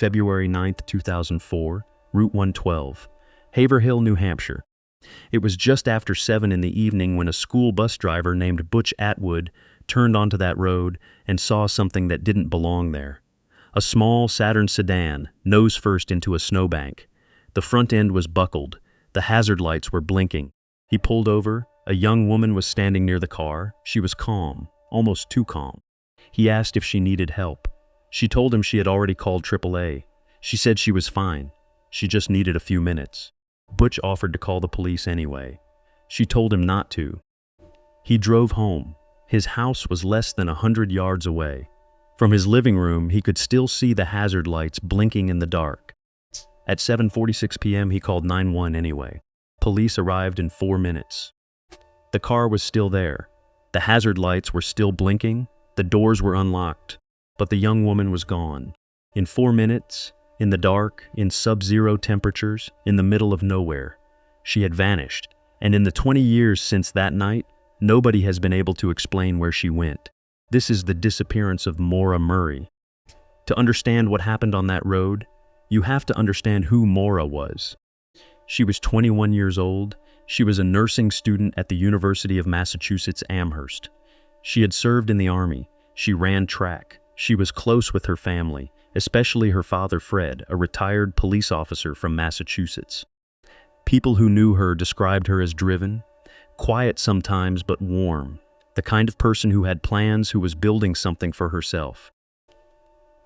February 9, 2004, Route 112, Haverhill, New Hampshire. It was just after 7 in the evening when a school bus driver named Butch Atwood turned onto that road and saw something that didn't belong there. A small Saturn sedan, nose first into a snowbank. The front end was buckled. The hazard lights were blinking. He pulled over. A young woman was standing near the car. She was calm, almost too calm. He asked if she needed help. She told him she had already called AAA. She said she was fine. She just needed a few minutes. Butch offered to call the police anyway. She told him not to. He drove home. His house was less than 100 yards away. From his living room, he could still see the hazard lights blinking in the dark. At 7:46 p.m., he called 911 anyway. Police arrived in 4 minutes. The car was still there. The hazard lights were still blinking. The doors were unlocked. But the young woman was gone. In 4 minutes, in the dark, in sub-zero temperatures, in the middle of nowhere, she had vanished. And in the 20 years since that night, nobody has been able to explain where she went. This is the disappearance of Maura Murray. To understand what happened on that road, you have to understand who Maura was. She was 21 years old. She was a nursing student at the University of Massachusetts Amherst. She had served in the Army. She ran track. She was close with her family, especially her father Fred, a retired police officer from Massachusetts. People who knew her described her as driven, quiet sometimes but warm, the kind of person who had plans, who was building something for herself.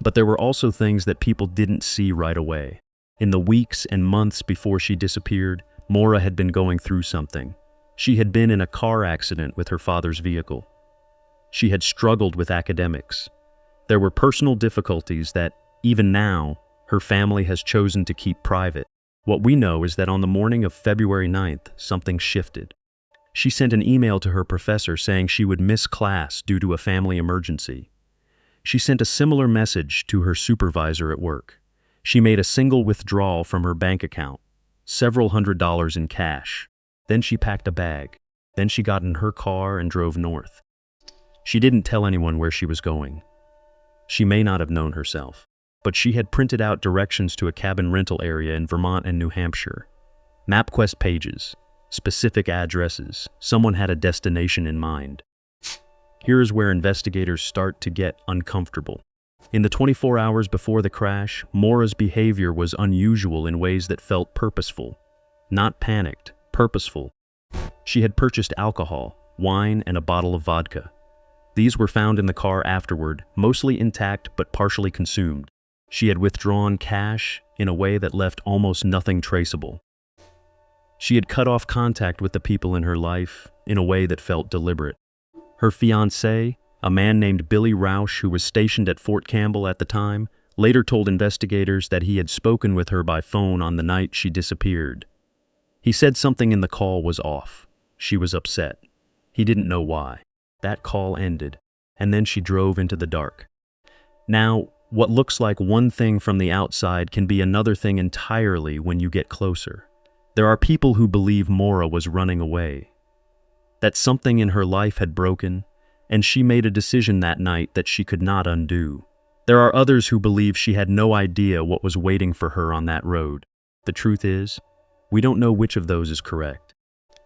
But there were also things that people didn't see right away. In the weeks and months before she disappeared, Maura had been going through something. She had been in a car accident with her father's vehicle. She had struggled with academics. There were personal difficulties that, even now, her family has chosen to keep private. What we know is that on the morning of February 9th, something shifted. She sent an email to her professor saying she would miss class due to a family emergency. She sent a similar message to her supervisor at work. She made a single withdrawal from her bank account, several $100s in cash. Then she packed a bag. Then she got in her car and drove north. She didn't tell anyone where she was going. She may not have known herself, but she had printed out directions to a cabin rental area in Vermont and New Hampshire. MapQuest pages, specific addresses. Someone had a destination in mind. Here is where investigators start to get uncomfortable. In the 24 hours before the crash, Maura's behavior was unusual in ways that felt purposeful. Not panicked, purposeful. She had purchased alcohol, wine, and a bottle of vodka. These were found in the car afterward, mostly intact but partially consumed. She had withdrawn cash in a way that left almost nothing traceable. She had cut off contact with the people in her life in a way that felt deliberate. Her fiancé, a man named Billy Rausch, who was stationed at Fort Campbell at the time, later told investigators that he had spoken with her by phone on the night she disappeared. He said something in the call was off. She was upset. He didn't know why. That call ended, and then she drove into the dark. Now, what looks like one thing from the outside can be another thing entirely when you get closer. There are people who believe Maura was running away, that something in her life had broken, and she made a decision that night that she could not undo. There are others who believe she had no idea what was waiting for her on that road. The truth is, we don't know which of those is correct.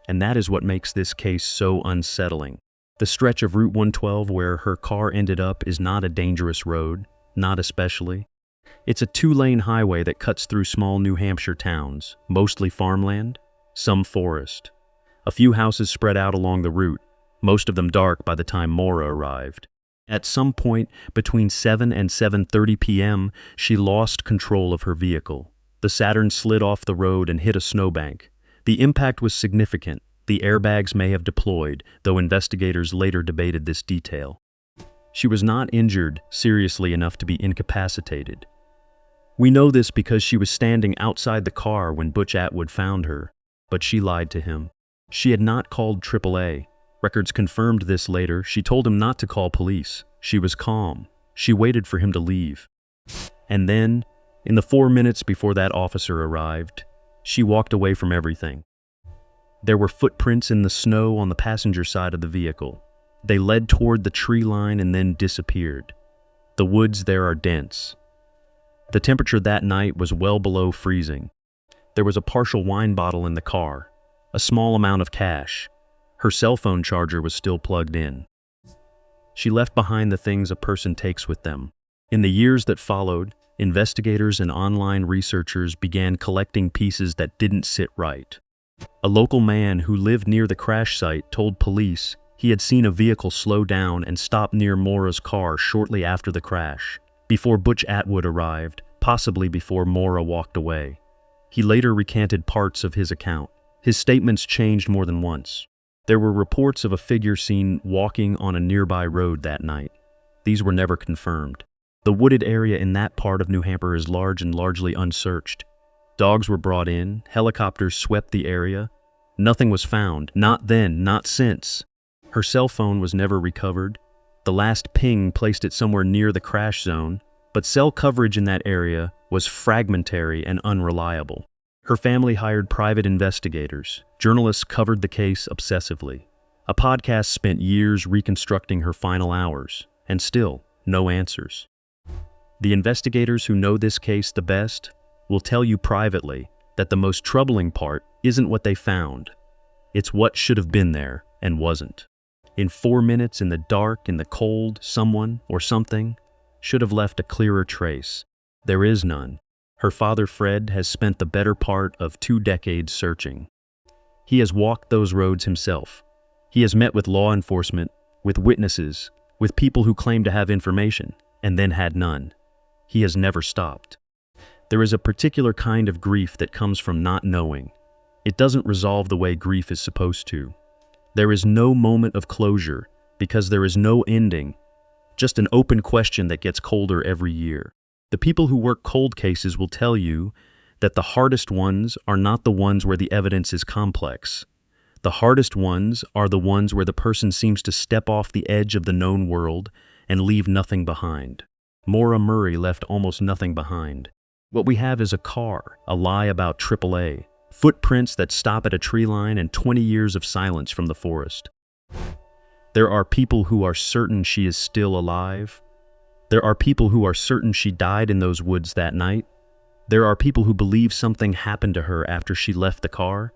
And that is what makes this case so unsettling. The stretch of Route 112 where her car ended up is not a dangerous road, not especially. It's a 2-lane highway that cuts through small New Hampshire towns, mostly farmland, some forest. A few houses spread out along the route, most of them dark by the time Maura arrived. At some point between 7 and 7:30 p.m., she lost control of her vehicle. The Saturn slid off the road and hit a snowbank. The impact was significant. The airbags may have deployed, though investigators later debated this detail. She was not injured seriously enough to be incapacitated. We know this because she was standing outside the car when Butch Atwood found her, but she lied to him. She had not called AAA. Records confirmed this later. She told him not to call police. She was calm. She waited for him to leave. And then, in the 4 minutes before that officer arrived, she walked away from everything. There were footprints in the snow on the passenger side of the vehicle. They led toward the tree line and then disappeared. The woods there are dense. The temperature that night was well below freezing. There was a partial wine bottle in the car, a small amount of cash. Her cell phone charger was still plugged in. She left behind the things a person takes with them. In the years that followed, investigators and online researchers began collecting pieces that didn't sit right. A local man who lived near the crash site told police he had seen a vehicle slow down and stop near Maura's car shortly after the crash, before Butch Atwood arrived, possibly before Maura walked away. He later recanted parts of his account. His statements changed more than once. There were reports of a figure seen walking on a nearby road that night. These were never confirmed. The wooded area in that part of New Hampshire is large and largely unsearched. Dogs were brought in, helicopters swept the area. Nothing was found, not then, not since. Her cell phone was never recovered. The last ping placed it somewhere near the crash zone, but cell coverage in that area was fragmentary and unreliable. Her family hired private investigators. Journalists covered the case obsessively. A podcast spent years reconstructing her final hours, and still, no answers. The investigators who know this case the best will tell you privately that the most troubling part isn't what they found. It's what should have been there and wasn't. In 4 minutes in the dark, in the cold, someone or something should have left a clearer trace. There is none. Her father, Fred, has spent the better part of 2 decades searching. He has walked those roads himself. He has met with law enforcement, with witnesses, with people who claim to have information, and then had none. He has never stopped. There is a particular kind of grief that comes from not knowing. It doesn't resolve the way grief is supposed to. There is no moment of closure because there is no ending, just an open question that gets colder every year. The people who work cold cases will tell you that the hardest ones are not the ones where the evidence is complex. The hardest ones are the ones where the person seems to step off the edge of the known world and leave nothing behind. Maura Murray left almost nothing behind. What we have is a car, a lie about AAA, footprints that stop at a tree line, and 20 years of silence from the forest. There are people who are certain she is still alive. There are people who are certain she died in those woods that night. There are people who believe something happened to her after she left the car,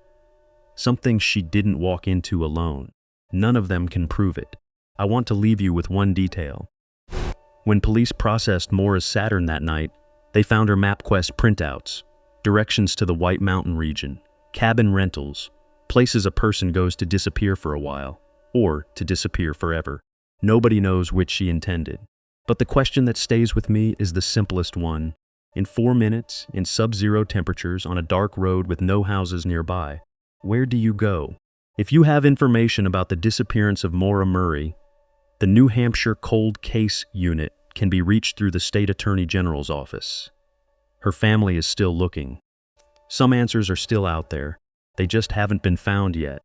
something she didn't walk into alone. None of them can prove it. I want to leave you with one detail. When police processed Maura's Saturn that night, they found her MapQuest printouts, directions to the White Mountain region, cabin rentals, places a person goes to disappear for a while, or to disappear forever. Nobody knows which she intended. But the question that stays with me is the simplest one. In 4 minutes, in sub-zero temperatures, on a dark road with no houses nearby, where do you go? If you have information about the disappearance of Maura Murray, the New Hampshire Cold Case Unit can be reached through the State Attorney General's office. Her family is still looking. Some answers are still out there. They just haven't been found yet.